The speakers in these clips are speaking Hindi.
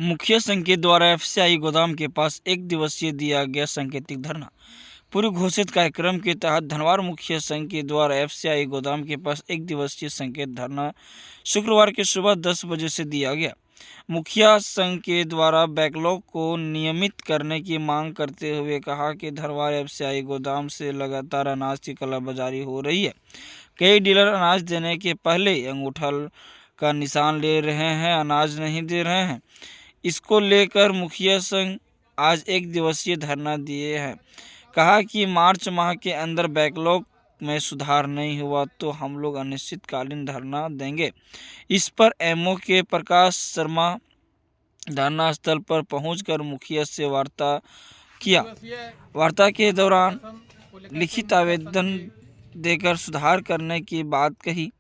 मुखिया संघ के द्वारा एफसीआई गोदाम के पास एक दिवसीय दिया गया सांकेतिक धरना। पूर्व घोषित कार्यक्रम के तहत धनवार मुखिया संघ के द्वारा एफसीआई गोदाम के पास एक दिवसीय संकेत धरना शुक्रवार की सुबह 10 बजे से दिया गया। मुखिया संघ के द्वारा बैकलॉग को नियमित करने की मांग करते हुए कहा कि धनवार एफसीआई गोदाम से लगातार अनाज की कालाबाजारी हो रही है। कई डीलर अनाज देने के पहले अंगूठा का निशान ले रहे हैं, अनाज नहीं दे रहे हैं। इसको लेकर मुखिया संघ आज एक दिवसीय धरना दिए हैं। कहा कि मार्च माह के अंदर बैकलॉग में सुधार नहीं हुआ तो हम लोग अनिश्चितकालीन धरना देंगे। इस पर एमओ के प्रकाश शर्मा धरना स्थल पर पहुंचकर मुखिया से वार्ता किया। वार्ता के दौरान लिखित आवेदन देकर सुधार करने की बात कही।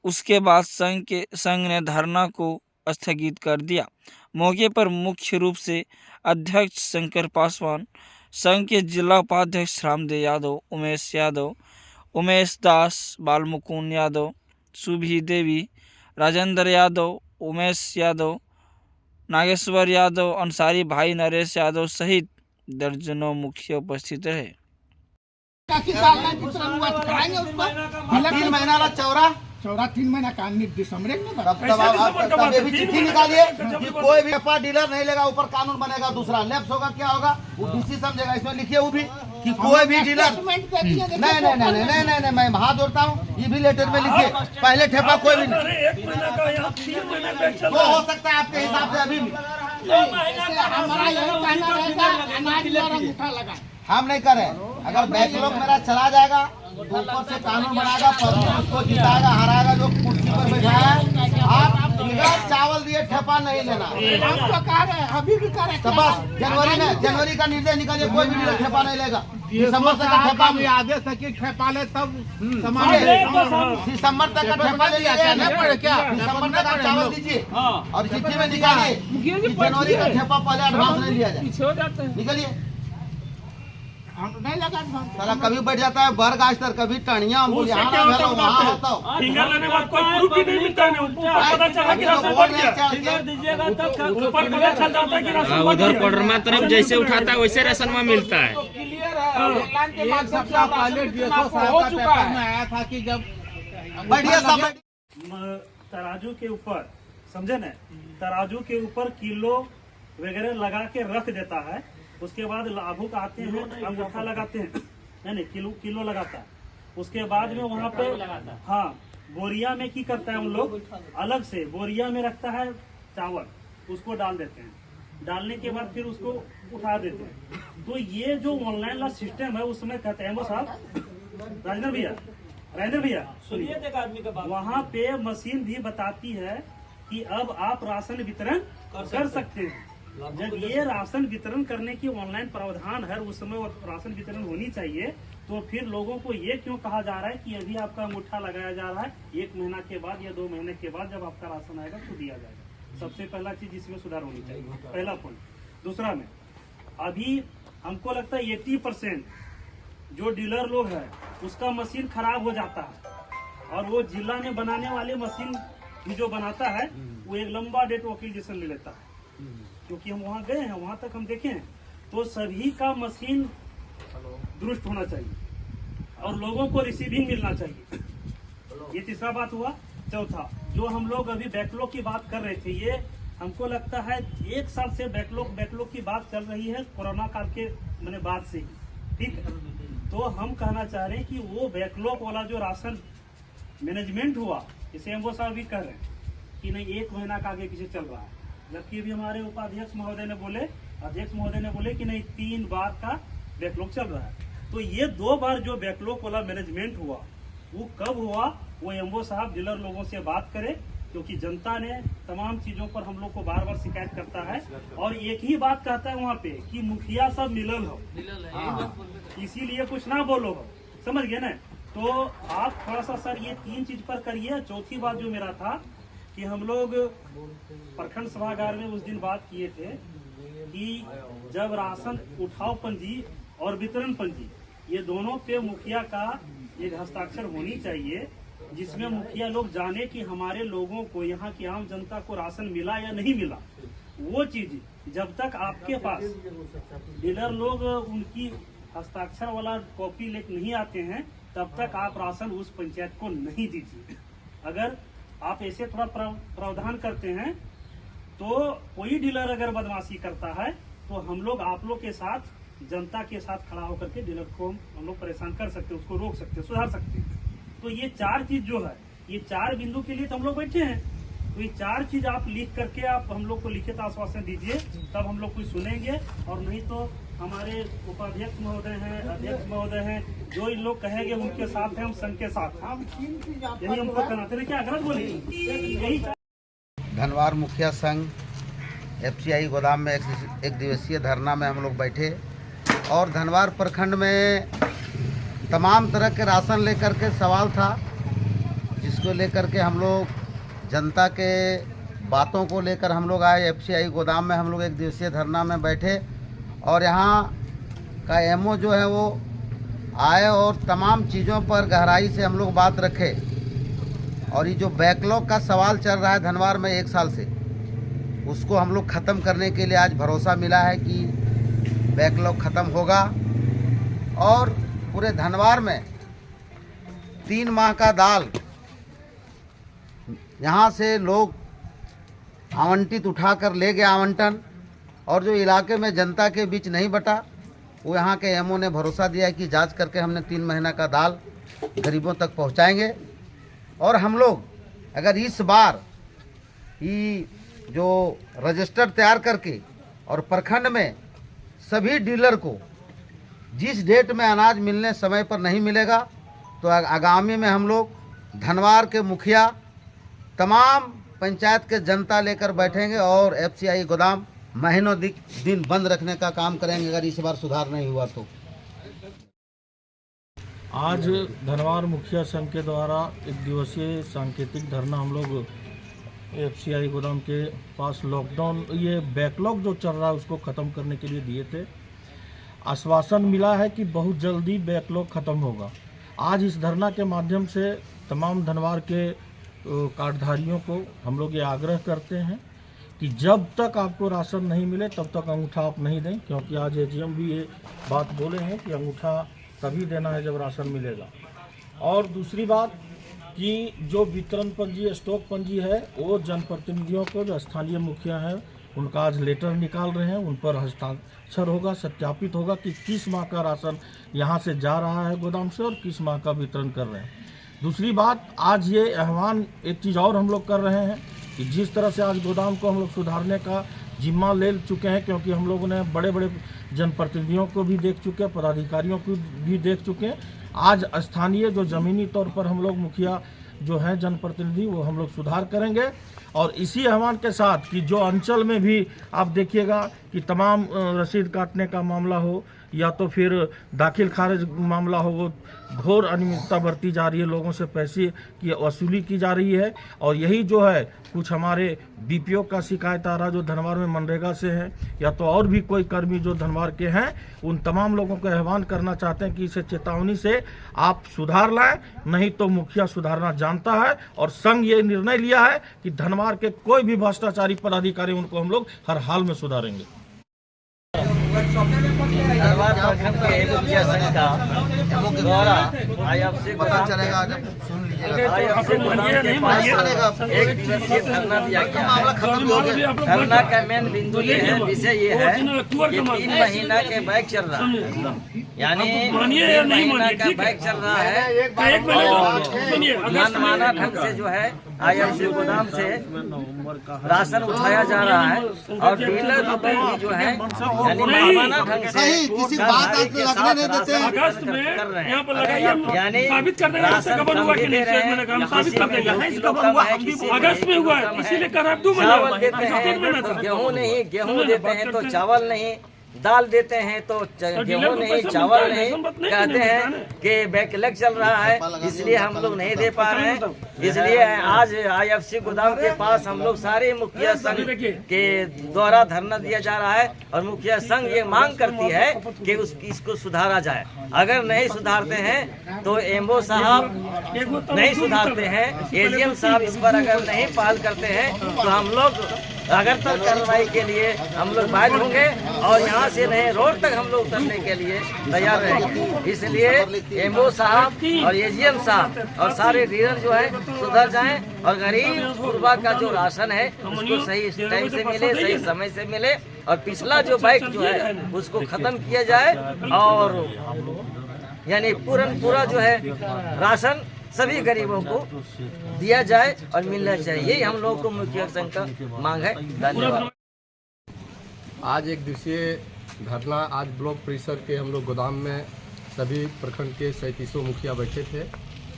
उसके बाद संघ ने धरना को स्थगित कर दिया। मौके पर मुख्य रूप से अध्यक्ष शंकर पासवान, संघ के जिला उपाध्यक्ष रामदेव यादव, उमेश यादव, उमेश दास, बालमुकुंद यादव, सुभी देवी, राजेंद्र यादव, उमेश यादव, नागेश्वर यादव, अंसारी भाई नरेश यादव सहित दर्जनों मुखिया उपस्थित रहे। 3 महीना चौरा 3 महीना का दिसंबर तब ये भी चिट्ठी निकालिए कि कोई भी डीलर नहीं लेगा, ऊपर कानून बनेगा दूसरा लैप्स होगा, क्या होगा वो डीसी समझेगा। इसमें लिखिए वो भी कि कोई भी डीलर नहीं, मैं हाथ जोड़ता हूँ, ये भी लेटर में लिखिए। पहले ठेपा कोई भी नहीं वो हो सकता है आपके हिसाब से। अभी भी हम नहीं कर रहे। अगर बैकलॉग मेरा चला जाएगा तो ऊपर से कानून बनाएगा, उसको जिताएगा, हराएगा जो कुर्सी पर बैठा है। आप चावल दिए ठेपा नहीं लेना। हम तो कह रहे हैं, अभी भी कह रहे हैं। तो बस जनवरी का निर्देश निकालिए, कोई भी ठेपा नहीं लेगा। दिसंबर तक का ठेपा आदेश है कि ठेपा ले तब दिसंबर तक का ठेपा ले लिया क्या? दिसंबर तक आप चावल दीजिए और चिट्ठी में निकालिए जनवरी का ठेपा पहले एडवांस नहीं लिया जाए। निकलिए साला कभी बैठ जाता है बरगास्तर, कभी टणिया उधर कोडरमा तरफ जैसे उठाता है वैसे राशन में मिलता है। आया था कि जब तराजू के ऊपर समझे न, तराजू के ऊपर किलो वगैरह लगा के रख देता है। उसके बाद लाभुक आते हैं, अंगूठा लगाते हैं, नहीं किलो लगाता है। उसके बाद में वहाँ पे हाँ बोरिया में की करता है उन लोग, अलग से बोरिया में रखता है चावल, उसको डाल देते हैं। डालने के बाद फिर उसको उठा देते हैं। तो ये जो ऑनलाइन वाला सिस्टम है उसमें कहते हैं वो साहब राजेंद्र भैया सुनिए, वहाँ पे मशीन भी बताती है कि अब आप राशन वितरण कर सकते हैं। जब ये राशन वितरण करने की ऑनलाइन प्रावधान है, उस समय राशन वितरण होनी चाहिए। तो फिर लोगों को ये क्यों कहा जा रहा है कि अभी आपका अंगूठा लगाया जा रहा है, 1 महीना के बाद या 2 महीने के बाद जब आपका राशन आएगा तो दिया जाएगा। सबसे पहला चीज इसमें सुधार होनी चाहिए, पहला पॉइंट। दूसरा में अभी हमको लगता है 80% जो डीलर लोग है उसका मशीन खराब हो जाता है, और वो जिला में बनाने वाले मशीन भी जो बनाता है वो एक लंबा डेट वकील ले लेता है। क्योंकि हम वहाँ गए हैं, वहाँ तक हम देखे हैं, तो सभी का मशीन दुरुस्त होना चाहिए और लोगों को रिसीविंग मिलना चाहिए। ये तीसरा बात हुआ। चौथा, जो हम लोग अभी बैकलॉग की बात कर रहे थे, ये हमको लगता है 1 साल से बैकलॉग की बात चल रही है, कोरोना काल के मैंने बाद से ही, ठीक है। तो हम कहना चाह रहे हैं कि वो बैकलॉग वाला जो राशन मैनेजमेंट हुआ, इसे हम वो साहब भी कह रहे हैं कि नहीं 1 महीना का आगे पीछे चल रहा है। जबकि भी हमारे उपाध्यक्ष महोदय ने बोले कि नहीं 3 बार का बैकलॉग चल रहा है। तो ये 2 बार जो बैकलॉग वाला मैनेजमेंट हुआ वो कब हुआ, वो एमओ साहब डीलर लोगों से बात करे, क्योंकि जनता ने तमाम चीजों पर हम लोग को बार शिकायत करता है और एक ही बात कहता है वहाँ पे कि मुखिया सब मिलल हो, इसीलिए कुछ ना बोलो हो, समझ गए ना। तो आप थोड़ा सा सर ये 3 चीज पर करिए। चौथी बात जो मेरा था कि हम लोग प्रखंड सभागार में उस दिन बात किए थे कि जब राशन उठाव पंजी और वितरण पंजी, ये दोनों पे मुखिया का एक हस्ताक्षर होनी चाहिए, जिसमें मुखिया लोग जाने कि हमारे लोगों को, यहाँ की आम जनता को राशन मिला या नहीं मिला। वो चीज जब तक आपके पास डीलर लोग उनकी हस्ताक्षर वाला कॉपी लेकर नहीं आते हैं, तब तक आप राशन उस पंचायत को नहीं दीजिए। अगर आप ऐसे थोड़ा प्रावधान करते हैं तो कोई डीलर अगर बदमाशी करता है तो हम लोग आप लोग के साथ, जनता के साथ खड़ा होकर के डीलर को हम लोग परेशान कर सकते हैं, उसको रोक सकते हैं, सुधार सकते हैं। तो ये 4 चीज जो है, ये 4 बिंदु के लिए तो हम लोग बैठे हैं। तो ये 4 चीज आप लिख करके आप हम लोग को लिखित आश्वासन दीजिए, तब हम लोग कुछ सुनेंगे। और नहीं तो हमारे उपाध्यक्ष महोदय हैं, अध्यक्ष महोदय हैं, जो इन लोग कहेंगे उनके साथ हैं, हम संघ के साथ हैं। यही हमको करना चाहिए। क्या गलत बोले? यही धनवार मुखिया संघ FCI गोदाम में एक दिवसीय धरना में हम लोग बैठे और धनवार प्रखंड में तमाम तरह के राशन लेकर के सवाल था, जिसको लेकर के हम लोग जनता के बातों को लेकर हम लोग आए। FCI गोदाम में हम लोग एक दिवसीय धरना में बैठे और यहाँ का MO जो है वो आए और तमाम चीज़ों पर गहराई से हम लोग बात रखे। और ये जो बैकलॉग का सवाल चल रहा है धनवार में 1 साल से, उसको हम लोग ख़त्म करने के लिए आज भरोसा मिला है कि बैकलॉग ख़त्म होगा और पूरे धनवार में 3 माह का दाल यहाँ से लोग आवंटित उठाकर ले गए आवंटन, और जो इलाके में जनता के बीच नहीं बटा, वो यहाँ के MO ने भरोसा दिया है कि जांच करके हमने 3 महीना का दाल गरीबों तक पहुँचाएंगे। और हम लोग अगर इस बार ये जो रजिस्टर तैयार करके और प्रखंड में सभी डीलर को जिस डेट में अनाज मिलने समय पर नहीं मिलेगा, तो आगामी में हम लोग धनवार के मुखिया तमाम पंचायत के जनता लेकर बैठेंगे और FCI गोदाम महीनों दिन बंद रखने का काम करेंगे अगर इस बार सुधार नहीं हुआ तो। आज धनवार मुखिया संघ के द्वारा एक दिवसीय सांकेतिक धरना हम लोग FCI गोदाम के पास लॉकडाउन, ये बैकलॉग जो चल रहा है उसको ख़त्म करने के लिए दिए थे। आश्वासन मिला है कि बहुत जल्दी बैकलॉग ख़त्म होगा। आज इस धरना के माध्यम से तमाम धनवार के कार्डधारियों को हम लोग ये आग्रह करते हैं कि जब तक आपको राशन नहीं मिले तब तक अंगूठा आप नहीं दें, क्योंकि आज AGM भी ये बात बोले हैं कि अंगूठा तभी देना है जब राशन मिलेगा। और दूसरी बात कि जो वितरण पंजी, स्टॉक पंजी है, वो जनप्रतिनिधियों को, जो स्थानीय मुखिया हैं, उनका आज लेटर निकाल रहे हैं, उन पर हस्ताक्षर होगा, सत्यापित होगा कि किस माह का राशन यहाँ से जा रहा है गोदाम से और किस माह का वितरण कर रहे हैं। दूसरी बात, आज ये आह्वान एक चीज़ और हम लोग कर रहे हैं कि जिस तरह से आज गोदाम को हम लोग सुधारने का जिम्मा ले चुके हैं, क्योंकि हम लोगों ने बड़े बड़े जनप्रतिनिधियों को भी देख चुके हैं, पदाधिकारियों को भी देख चुके हैं। आज स्थानीय जो ज़मीनी तौर पर हम लोग मुखिया जो हैं जनप्रतिनिधि, वो हम लोग सुधार करेंगे। और इसी आह्वान के साथ कि जो अंचल में भी आप देखिएगा कि तमाम रसीद काटने का मामला हो या तो फिर दाखिल खारिज मामला हो, वो घोर अनियमितता बरती जा रही है, लोगों से पैसे की वसूली की जा रही है। और यही जो है कुछ हमारे BPO का शिकायत आ रहा जो धनवार में मनरेगा से हैं या तो और भी कोई कर्मी जो धनवार के हैं, उन तमाम लोगों को आह्वान करना चाहते हैं कि इसे चेतावनी से आप सुधार लाएं, नहीं तो मुखिया सुधारना जानता है। और संघ ये निर्णय लिया है कि धनवार के कोई भी भ्रष्टाचारी पदाधिकारी, उनको हम लोग हर हाल में सुधारेंगे। धनवार प्रखंड के मुखिया संघ का द्वारा IFC पता चलेगा जब सुन लीजिएगा। एक दिवसीय धरना दिया गया है। धरना का मेन बिंदु ये है, विषय ये है कि 3 महीना के बैक चल रहा है, यानी 3 महीना का बैक चल रहा है और मनमाना ढंग से जो है IFC गोदाम से राशन उठाया जा रहा है और डीलर जो है यानी मनमाना ढंग से किसी बात लगने नहीं देते हैं। अगस्त में यहाँ पर लगाइए, यानी साबित कर देंगे कब हुआ कि नहीं, हम साबित कर देंगे। अगस्त में हुआ है, इसीलिए कर रहा है 2 चावल देते महीना हैं तो गेहूँ नहीं, गेहूँ देते हैं तो चावल नहीं, दाल देते हैं तो गेहूँ नहीं, चावल नहीं, कहते हैं कि बैकलॉग चल रहा है इसलिए हम लोग नहीं दे पा रहे हैं। इसलिए आज IFC गोदाम के पास हम लोग सारे मुखिया संघ के द्वारा धरना दिया जा रहा है और मुखिया संघ ये मांग करती है कि इसको सुधारा जाए। अगर नहीं सुधारते हैं तो MO साहब नहीं सुधारते हैं, AGM साहब इस पर अगर नहीं पहल करते हैं तो हम लोग अगरतल कार्रवाई के लिए हम लोग बाध्य होंगे और यहाँ से नहीं रोड तक हम लोग उतरने के लिए तैयार रहेंगे। इसलिए एमओ साहब और एजीएम साहब और सारे डीलर जो है सुधर जाएं और गरीब गुरबा का जो राशन है उसको सही टाइम से मिले, सही समय से मिले और पिछला जो बाइक जो है उसको खत्म किया जाए और यानी पूरा जो है राशन सभी गरीबों को दिया जाए और मिलना चाहिए। यही हम लोग को मुख्य संघ का मांग है। धन्यवाद। आज एक दिवसीय धरना आज ब्लॉक परिसर के हम लोग गोदाम में सभी प्रखंड के 37 मुखिया बैठे थे।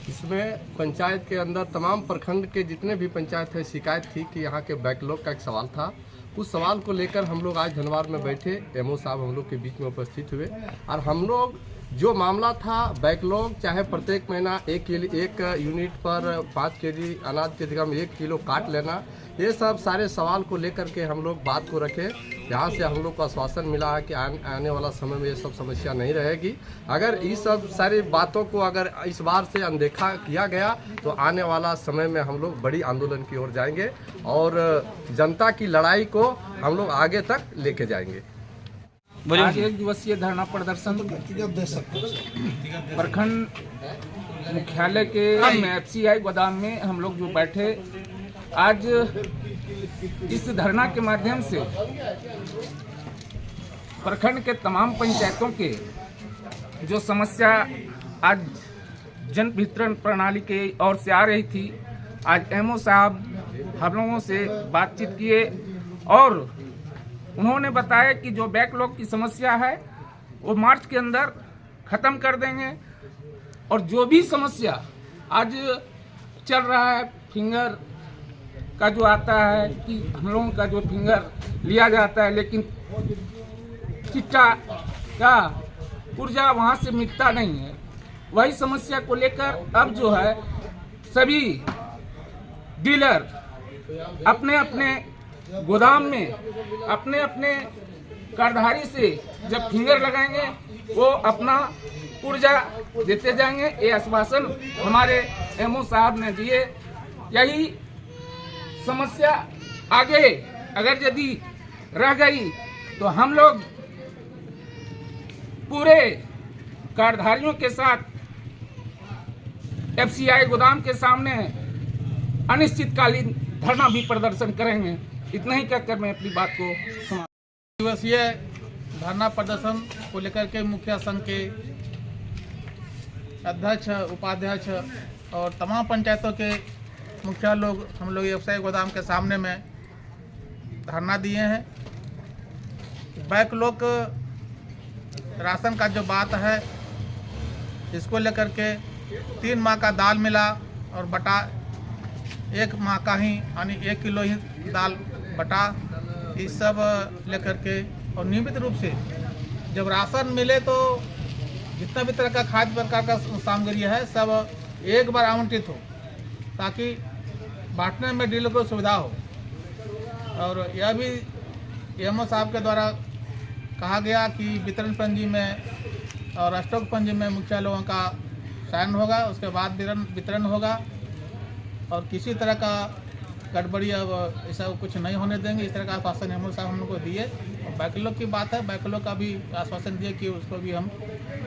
इसमें पंचायत के अंदर तमाम प्रखंड के जितने भी पंचायत है शिकायत थी कि यहाँ के बैकलॉग का एक सवाल था। उस सवाल को लेकर हम लोग आज धनवार में बैठे, एमओ साहब हम लोग के बीच में उपस्थित हुए और हम लोग जो मामला था बैकलॉग चाहे प्रत्येक महीना एक यूनिट पर 5 केजी अनाज की जगह में 1 किलो काट लेना, ये सब सारे सवाल को लेकर के हम लोग बात को रखे। यहाँ से हम लोग को आश्वासन मिला है कि आने वाला समय में ये सब समस्या नहीं रहेगी। अगर इस सब सारी बातों को अगर इस बार से अनदेखा किया गया तो आने वाला समय में हम लोग बड़ी आंदोलन की ओर जाएंगे और जनता की लड़ाई को हम लोग आगे तक लेके जाएंगे। आज एक दिवसीय धरना प्रदर्शन प्रखंड मुख्यालय के एफसीआई गोदाम में हम लोग जो बैठे, आज इस धरना के माध्यम से प्रखंड के तमाम पंचायतों के जो समस्या आज जन वितरण प्रणाली के ओर से आ रही थी, आज एमओ साहब हम लोगों से बातचीत किए और उन्होंने बताया कि जो बैकलॉग की समस्या है वो मार्च के अंदर ख़त्म कर देंगे और जो भी समस्या आज चल रहा है फिंगर का जो आता है कि हम लोगों का जो फिंगर लिया जाता है लेकिन चिट्टा का ऊर्जा वहाँ से मिटता नहीं है, वही समस्या को लेकर अब जो है सभी डीलर अपने अपने गोदाम में अपने अपने कार्डधारी से जब फिंगर लगाएंगे वो अपना ऊर्जा देते जाएंगे। ये आश्वासन हमारे एमओ साहब ने दिए। यही समस्या आगे अगर यदि रह गई तो हम लोग पूरे कार्डधारियों के साथ एफसीआई गोदाम के सामने अनिश्चितकालीन धरना भी प्रदर्शन करेंगे। इतना ही कहकर मैं अपनी बात को समाप्त। दिवसीय धरना प्रदर्शन को लेकर के मुखिया संघ के अध्यक्ष, उपाध्यक्ष और तमाम पंचायतों के मुखिया लोग हम लोग व्यवसाय गोदाम के सामने में धरना दिए हैं। बैकलॉग राशन का जो बात है इसको लेकर के 3 माह का दाल मिला और बटा 1 माह का ही यानी 1 किलो ही दाल बटा, इस सब लेकर के और नियमित रूप से जब राशन मिले तो जितना भी तरह का खाद्य प्रकार का सामग्री है सब एक बार आवंटित हो ताकि बांटने में डीलर को सुविधा हो। और यह भी एमओ साहब के द्वारा कहा गया कि वितरण पंजी में और स्टॉक पंजी में मुखिया लोगों का साइन होगा, उसके बाद वितरण होगा और किसी तरह का गड़बड़ी अब ऐसा कुछ नहीं होने देंगे। इस तरह का आश्वासन एमओ साहब हम लोग को दिए। और बैकलॉग की बात है, बैकलॉग का भी आश्वासन दिए कि उसको भी हम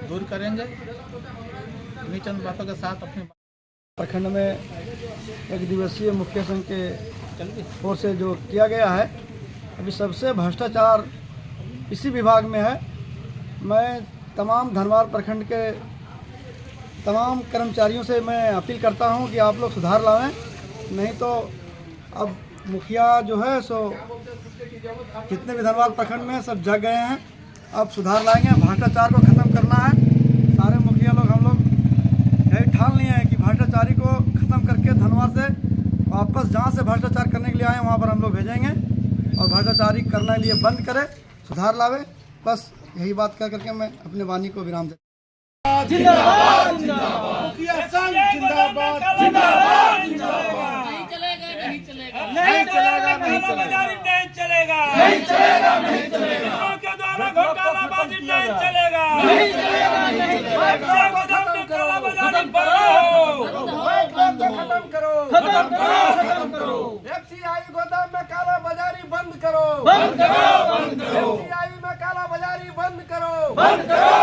दूर करेंगे। इन्हीं चंद बातों के साथ अपने प्रखंड में एक दिवसीय मुख्य संघ के ओर से जो किया गया है, अभी सबसे भ्रष्टाचार इसी विभाग में है। मैं तमाम धनवार प्रखंड के तमाम कर्मचारियों से मैं अपील करता हूं कि आप लोग सुधार लाएं, नहीं तो अब मुखिया जो है सो जितने भी धनवार प्रखंड में सब जग गए हैं। अब सुधार लाएंगे, भ्रष्टाचार को ख़त्म करना है। सारे मुखिया लोग हम लोग यही ठान लिए हैं कि भ्रष्टाचारी को ख़त्म करके धनवार से वापस जहाँ से भ्रष्टाचार करने के लिए आए वहाँ पर हम लोग भेजेंगे और भ्रष्टाचारी करने के लिए बंद करें, सुधार लावे। बस यही बात कह करके मैं अपने वाणी को विराम देता हूं। जिंदाबाद जिंदाबाद मुखिया संघ जिंदाबाद जिंदाबाद जिंदाबाद। नहीं चलेगा नहीं चलेगा नहीं चलेगा नहीं चलेगा नहीं चलेगा के द्वारा घोटालाबाजी नहीं चलेगा नहीं चलेगा नहीं चलेगा। गोदाम में कालाबाजारी बंद खत्म करो खत्म करो खत्म करो। एफसीआई गोदाम में कालाबाजारी बंद बंद करो, बंद करो। FCI में काला बाजारी बंद करो, बंद करो,